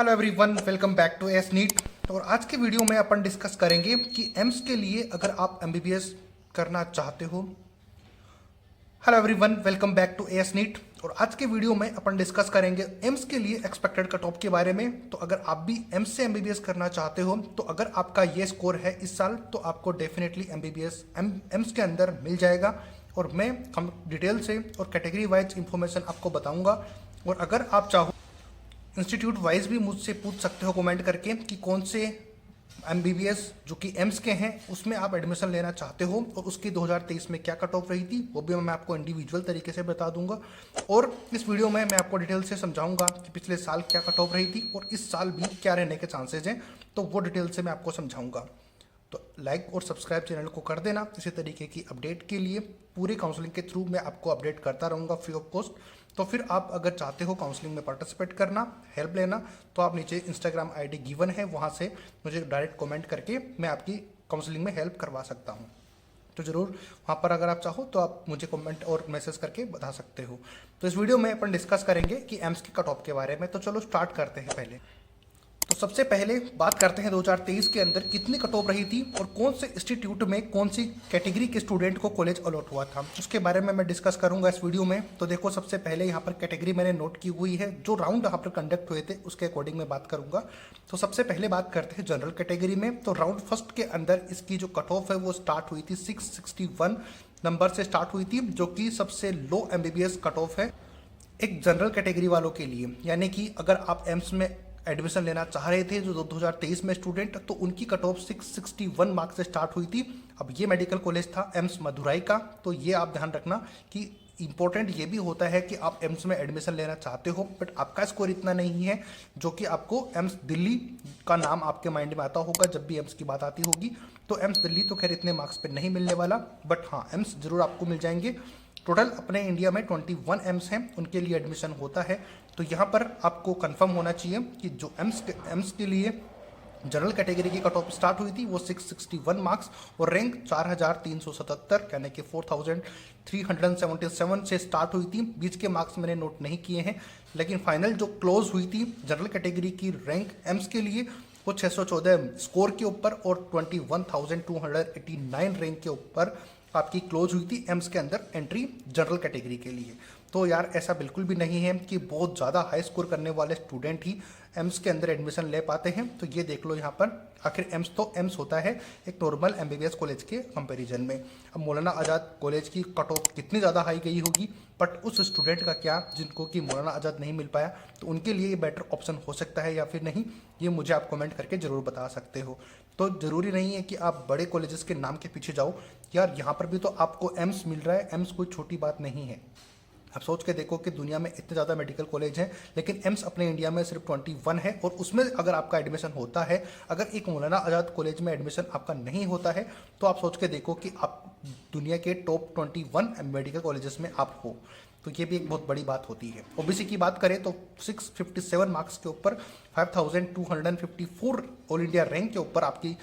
Hello everyone, welcome back to S NEET. और आज के वीडियो में अपन डिस्कस करेंगे कि एम्स के लिए अगर आप एमबीबीएस करना चाहते हो। Hello everyone, welcome back to S NEET. और आज के वीडियो में अपन डिस्कस करेंगे एम्स के लिए एक्सपेक्टेड कट ऑफ के बारे में। तो अगर आप भी एम्स से एमबीबीएस करना चाहते हो तो अगर आपका ये स्कोर है इस साल तो आपको डेफिनेटली एमबीबीएस एम्स के अंदर मिल जाएगा। और मैं डिटेल से और कैटेगरी वाइज इंफॉर्मेशन आपको बताऊंगा। और अगर आप चाहो इंस्टीट्यूट वाइज भी मुझसे पूछ सकते हो कमेंट करके कि कौन से एमबीबीएस जो कि एम्स के हैं उसमें आप एडमिशन लेना चाहते हो और उसकी 2023 में क्या कट ऑफ रही थी वो भी मैं आपको इंडिविजुअल तरीके से बता दूंगा। और इस वीडियो में मैं आपको डिटेल से समझाऊंगा कि पिछले साल क्या कट ऑफ रही थी और इस साल भी क्या रहने के चांसेज हैं, तो वो डिटेल से मैं आपको समझाऊंगा। तो लाइक और सब्सक्राइब चैनल को कर देना। इसी तरीके की अपडेट के लिए पूरी काउंसलिंग के थ्रू मैं आपको अपडेट करता रहूँगा फ्री ऑफ कॉस्ट। तो फिर आप अगर चाहते हो काउंसलिंग में पार्टिसिपेट करना, हेल्प लेना, तो आप नीचे इंस्टाग्राम आईडी गिवन है, वहाँ से मुझे डायरेक्ट कमेंट करके मैं आपकी काउंसलिंग में हेल्प करवा सकता हूँ। तो ज़रूर वहाँ पर अगर आप चाहो तो आप मुझे कमेंट और मैसेज करके बता सकते हो। तो इस वीडियो में अपन डिस्कस करेंगे कि एम्स के कट ऑफ के बारे में। तो चलो स्टार्ट करते हैं। पहले तो सबसे पहले बात करते हैं 2023 के अंदर कितनी कट ऑफ रही थी और कौन से इंस्टीट्यूट में कौन सी कैटेगरी के स्टूडेंट को कॉलेज अलॉट हुआ था, उसके बारे में मैं डिस्कस करूंगा इस वीडियो में। तो देखो, सबसे पहले यहाँ पर कैटेगरी मैंने नोट की हुई है, जो राउंड यहाँ पर कंडक्ट हुए थे उसके अकॉर्डिंग मैं बात करूंगा। तो सबसे पहले बात करते हैं जनरल कैटेगरी में। तो राउंड फर्स्ट के अंदर इसकी जो कट ऑफ है वो स्टार्ट हुई थी 661 नंबर से स्टार्ट हुई थी, जो कि सबसे लो एमबीबीएस कट ऑफ है एक जनरल कैटेगरी वालों के लिए। यानी कि अगर आप एम्स में एडमिशन लेना चाह रहे थे जो 2023 में स्टूडेंट, तो उनकी कट ऑफ 661 मार्क्स से स्टार्ट हुई थी। अब ये मेडिकल कॉलेज था एम्स मदुराई का, तो ये आप ध्यान रखना कि इंपॉर्टेंट ये भी होता है कि आप एम्स में एडमिशन लेना चाहते हो बट आपका स्कोर इतना नहीं है जो कि आपको एम्स दिल्ली का नाम आपके माइंड में आता होगा जब भी एम्स की बात आती होगी। तो एम्स दिल्ली तो खैर इतने मार्क्स पे नहीं मिलने वाला, बट हाँ एम्स जरूर आपको मिल जाएंगे। टोटल अपने इंडिया में 21 एम्स हैं, उनके लिए एडमिशन होता है। तो यहाँ पर आपको कंफर्म होना चाहिए कि जो एम्स के लिए जनरल कैटेगरी की कट ऑफ स्टार्ट हुई थी वो 661 मार्क्स और रैंक 4377 यानी कि 4377 से स्टार्ट हुई थी। बीच के मार्क्स मैंने नोट नहीं किए हैं, लेकिन फाइनल जो क्लोज हुई थी जनरल कैटेगरी की रैंक एम्स के लिए वो 614 स्कोर के ऊपर और 21,289 रैंक के ऊपर आपकी क्लोज हुई थी एम्स के अंदर एंट्री जनरल कैटेगरी के लिए। तो यार ऐसा बिल्कुल भी नहीं है कि बहुत ज़्यादा हाई स्कोर करने वाले स्टूडेंट ही एम्स के अंदर एडमिशन ले पाते हैं। तो ये देख लो यहाँ पर, आखिर एम्स तो एम्स होता है एक नॉर्मल एमबीबीएस कॉलेज के कंपैरिजन में। अब मौलाना आज़ाद कॉलेज की कट ऑफ कितनी ज़्यादा हाई गई होगी, बट उस स्टूडेंट का क्या जिनको कि मौलाना आज़ाद नहीं मिल पाया, तो उनके लिए ये बेटर ऑप्शन हो सकता है या फिर नहीं, ये मुझे आप कमेंट करके ज़रूर बता सकते हो। तो ज़रूरी नहीं है कि आप बड़े कॉलेजेस के नाम के पीछे जाओ यार, यहाँ पर भी तो आपको एम्स मिल रहा है। एम्स कोई छोटी बात नहीं है। आप सोच के देखो कि दुनिया में इतने ज़्यादा मेडिकल कॉलेज हैं लेकिन एम्स अपने इंडिया में सिर्फ 21 है। और उसमें अगर आपका एडमिशन होता है, अगर एक मौलाना आज़ाद कॉलेज में एडमिशन आपका नहीं होता है, तो आप सोच के देखो कि आप दुनिया के टॉप 21 मेडिकल कॉलेजेस में आप हो, तो ये भी एक बहुत बड़ी बात होती है। ओबीसी की बात करें तो 657 मार्क्स के ऊपर 5254 ऑल इंडिया रैंक के ऊपर आपकी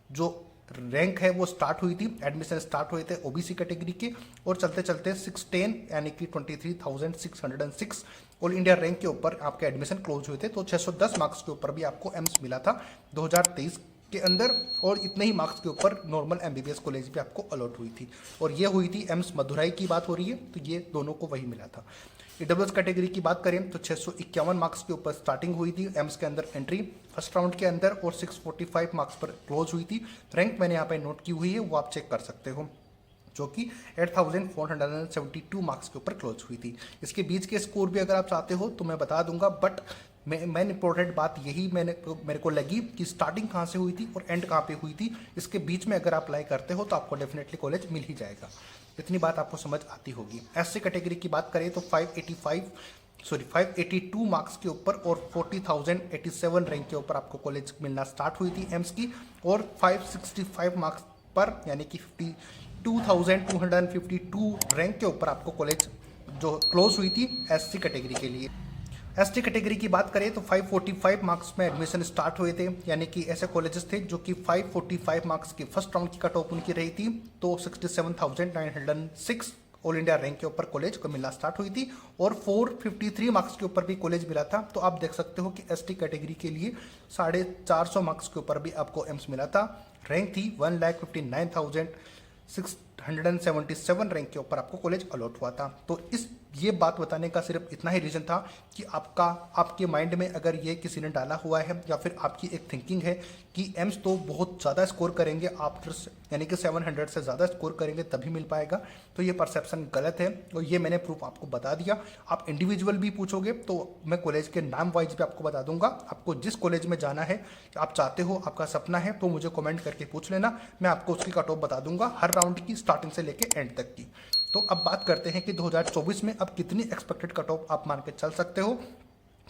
जो रैंक है वो स्टार्ट हुई थी, एडमिशन स्टार्ट हुए थे ओबीसी कैटेगरी के, और चलते चलते 610 यानी कि 23,606 ऑल इंडिया रैंक के ऊपर आपके एडमिशन क्लोज हुए थे। तो 610 मार्क्स के ऊपर भी आपको एम्स मिला था 2023 के अंदर, और इतने ही मार्क्स के ऊपर नॉर्मल एमबीबीएस कॉलेज भी आपको अलॉट हुई थी, और ये हुई थी एम्स मदुराई की बात हो रही है, तो ये दोनों को वही मिला था। ईडब्ल्यूएस कैटेगरी की बात करें तो 651 मार्क्स के ऊपर स्टार्टिंग हुई थी एम्स के अंदर एंट्री फर्स्ट राउंड के अंदर, और 645 मार्क्स पर क्लोज हुई थी। रैंक मैंने यहाँ पे नोट की हुई है, वो आप चेक कर सकते हो, जो कि 8472 मार्क्स के ऊपर क्लोज हुई थी। इसके बीच के स्कोर भी अगर आप चाहते हो तो मैं बता दूंगा, बट मेन इंपॉर्टेंट बात यही मेरे को लगी कि स्टार्टिंग कहाँ से हुई थी और एंड कहाँ पे हुई थी। इसके बीच में अगर आप अप्लाई करते हो तो आपको डेफिनेटली कॉलेज मिल ही जाएगा। इतनी बात आपको समझ आती होगी। एससी कैटेगरी की बात करें तो 582 मार्क्स के ऊपर और 40,087 रैंक के ऊपर आपको कॉलेज मिलना स्टार्ट हुई थी एम्स की, और 565 मार्क्स पर यानी कि 52,252 रैंक के ऊपर आपको कॉलेज जो क्लोज हुई थी एससी कैटेगरी के लिए। एसटी कैटेगरी की बात करें तो 545 मार्क्स में एडमिशन स्टार्ट हुए थे, यानी कि ऐसे कॉलेजेस थे जो कि 545 मार्क्स की फर्स्ट राउंड की कट ऑफ उनकी रही थी, तो 67,906 ऑल इंडिया रैंक के ऊपर कॉलेज को मिलना स्टार्ट हुई थी और 453 मार्क्स के ऊपर भी कॉलेज मिला था। तो आप देख सकते हो कि एसटी कैटेगरी के लिए 450 मार्क्स के ऊपर भी आपको एम्स मिला था। रैंक थी 1,59,677 रैंक के ऊपर आपको कॉलेज अलॉट हुआ था। तो ये बात बताने का सिर्फ इतना ही रीज़न था कि आपके माइंड में अगर ये किसी ने डाला हुआ है या फिर आपकी एक थिंकिंग है कि एम्स तो बहुत ज़्यादा स्कोर करेंगे आफ्टर, यानी कि 700 से ज़्यादा स्कोर करेंगे तभी मिल पाएगा, तो ये परसेप्शन गलत है। और ये मैंने प्रूफ आपको बता दिया। आप इंडिविजुअल भी पूछोगे तो मैं कॉलेज के नाम वाइज भी आपको बता दूंगा। आपको जिस कॉलेज में जाना है, आप चाहते हो, आपका सपना है, तो मुझे कमेंट करके पूछ लेना, मैं आपको उसकी कट ऑफ बता दूंगा हर राउंड की, स्टार्टिंग से लेके एंड तक की। तो अब बात करते हैं कि 2024 में अब कितनी एक्सपेक्टेड कट ऑफ आप मान के चल सकते हो,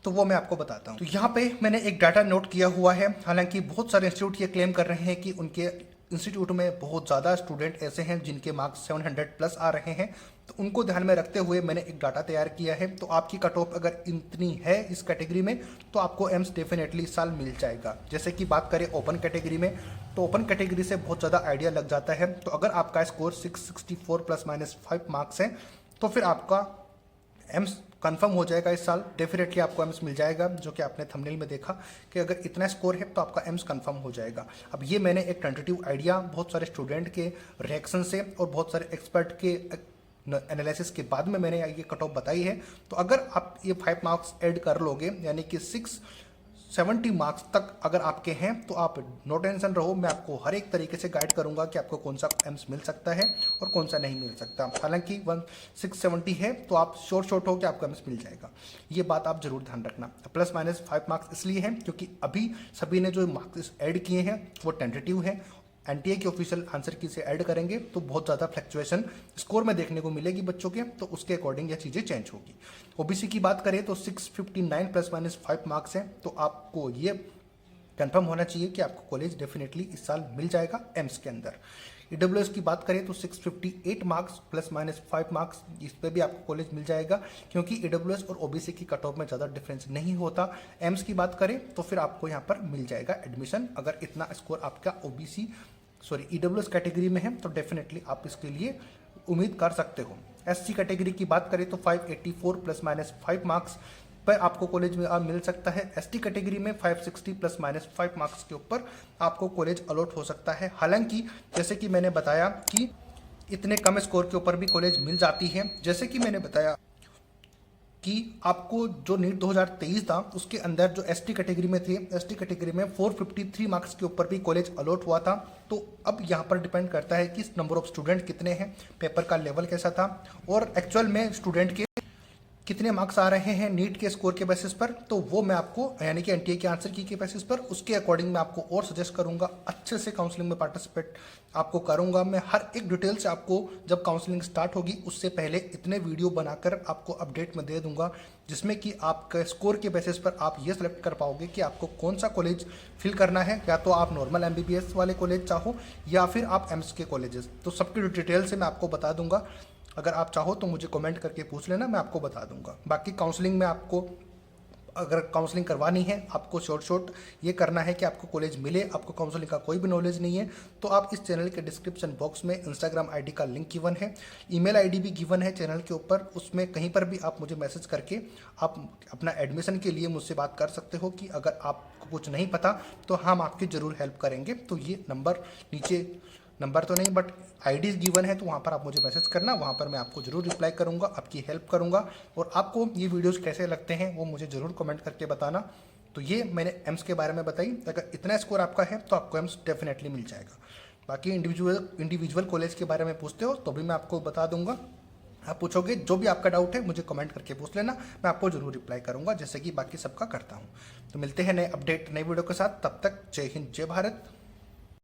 तो वो मैं आपको बताता हूँ। तो यहाँ पे मैंने एक डाटा नोट किया हुआ है। हालांकि बहुत सारे इंस्टीट्यूट ये क्लेम कर रहे हैं कि उनके इंस्टीट्यूट में बहुत ज़्यादा स्टूडेंट ऐसे हैं जिनके मार्क्स 700 प्लस आ रहे हैं, तो उनको ध्यान में रखते हुए मैंने एक डाटा तैयार किया है। तो आपकी कट ऑफ अगर इतनी है इस कैटेगरी में, तो आपको एम्स डेफिनेटली इस साल मिल जाएगा। जैसे कि बात करें ओपन कैटेगरी में, तो ओपन कैटेगरी से बहुत ज़्यादा आइडिया लग जाता है। तो अगर आपका स्कोर 664 प्लस माइनस 5 मार्क्स है, तो फिर आपका एम्स कंफर्म हो जाएगा इस साल। डेफिनेटली आपको एम्स मिल जाएगा, जो कि आपने थंबनेल में देखा कि अगर इतना स्कोर है तो आपका एम्स कंफर्म हो जाएगा। अब ये मैंने एक टेंटेटिव आइडिया बहुत सारे स्टूडेंट के रिएक्शन से और बहुत सारे एक्सपर्ट के एनालिसिस के बाद में मैंने ये कट ऑफ बताई है। तो अगर आप ये 5 मार्क्स ऐड कर लोगे, यानी कि 670 मार्क्स तक अगर आपके हैं, तो आप नो टेंशन रहो, मैं आपको हर एक तरीके से गाइड करूंगा कि आपको कौन सा एम्स मिल सकता है और कौन सा नहीं मिल सकता। हालांकि 670 है तो आप शॉर्ट हो कि आपको एम्स मिल जाएगा, ये बात आप जरूर ध्यान रखना। प्लस माइनस 5 मार्क्स इसलिए हैं क्योंकि अभी सभी ने जो मार्क्स ऐड किए हैं वो टेंटेटिव है। एनटीए के ऑफिशियल आंसर की से ऐड करेंगे तो बहुत ज़्यादा फ्लक्चुएशन स्कोर में देखने को मिलेगी बच्चों के, तो उसके अकॉर्डिंग ये चीज़ें चेंज होगी। ओबीसी की बात करें तो 659 प्लस माइनस 5 मार्क्स हैं, तो आपको ये कंफर्म होना चाहिए कि आपको कॉलेज डेफिनेटली इस साल मिल जाएगा एम्स के अंदर। ईडब्ल्यूएस की बात करें तो 658 मार्क्स प्लस माइनस 5 मार्क्स, इस पर भी आपको कॉलेज मिल जाएगा, क्योंकि ईडब्ल्यूएस और ओबीसी की कट ऑफ में ज़्यादा डिफरेंस नहीं होता। एम्स की बात करें तो फिर आपको यहाँ पर मिल जाएगा एडमिशन, अगर इतना स्कोर आपका ईडब्ल्यूएस कैटेगरी में है तो डेफिनेटली आप इसके लिए उम्मीद कर सकते हो। एससी कैटेगरी की बात करें तो 584 प्लस माइनस 5 मार्क्स पर आपको कॉलेज में मिल सकता है। एसटी कैटेगरी में 560 प्लस माइनस 5 मार्क्स के ऊपर आपको कॉलेज अलॉट हो सकता है। हालांकि जैसे कि मैंने बताया कि इतने कम स्कोर के ऊपर भी कॉलेज मिल जाती है। जैसे कि मैंने बताया कि आपको जो नीट 2023 था उसके अंदर जो एसटी कैटेगरी में थे, एसटी कैटेगरी में 453 मार्क्स के ऊपर भी कॉलेज अलॉट हुआ था। तो अब यहाँ पर डिपेंड करता है कि नंबर ऑफ स्टूडेंट कितने हैं, पेपर का लेवल कैसा था और एक्चुअल में स्टूडेंट के कितने मार्क्स आ रहे हैं नीट के स्कोर के बेसिस पर, तो वो मैं आपको, यानी कि एनटीए के आंसर की के बेसिस पर, उसके अकॉर्डिंग मैं आपको और सजेस्ट करूंगा। अच्छे से काउंसलिंग में पार्टिसिपेट आपको करूंगा मैं, हर एक डिटेल से आपको जब काउंसलिंग स्टार्ट होगी उससे पहले इतने वीडियो बनाकर आपको अपडेट में दे दूंगा, जिसमें कि आपके स्कोर के बेसिस पर आप ये सेलेक्ट कर पाओगे कि आपको कौन सा कॉलेज फिल करना है, या तो आप नॉर्मल एमबीबीएस वाले कॉलेज चाहो या फिर आप एम्स के कॉलेजेस। तो सबकी डिटेल से मैं आपको बता दूंगा। अगर आप चाहो तो मुझे कमेंट करके पूछ लेना, मैं आपको बता दूंगा। बाकी काउंसलिंग में आपको, अगर काउंसलिंग करवानी है, आपको शॉर्ट ये करना है कि आपको कॉलेज मिले, आपको काउंसलिंग का कोई भी नॉलेज नहीं है, तो आप इस चैनल के डिस्क्रिप्शन बॉक्स में इंस्टाग्राम आईडी का लिंक गिवन है, ईमेल आईडी भी गिवन है चैनल के ऊपर, उसमें कहीं पर भी आप मुझे मैसेज करके आप अपना एडमिशन के लिए मुझसे बात कर सकते हो कि अगर आपको कुछ नहीं पता तो हम आपकी ज़रूर हेल्प करेंगे। तो ये नंबर नीचे, नंबर तो नहीं बट आईडीज गिवन है, तो वहाँ पर आप मुझे मैसेज करना, वहाँ पर मैं आपको जरूर रिप्लाई करूँगा, आपकी हेल्प करूँगा। और आपको ये वीडियोस कैसे लगते हैं वो मुझे ज़रूर कमेंट करके बताना। तो ये मैंने एम्स के बारे में बताई। अगर इतना स्कोर आपका है तो आपको एम्स डेफिनेटली मिल जाएगा। बाकी इंडिविजुअल कॉलेज के बारे में पूछते हो तो भी मैं आपको बता दूंगा। आप पूछोगे, जो भी आपका डाउट है मुझे कमेंट करके पूछ लेना, मैं आपको जरूर रिप्लाई करूँगा, जैसे कि बाकी सबका करता हूँ। तो मिलते हैं नए अपडेट नई वीडियो के साथ, तब तक जय हिंद जय भारत।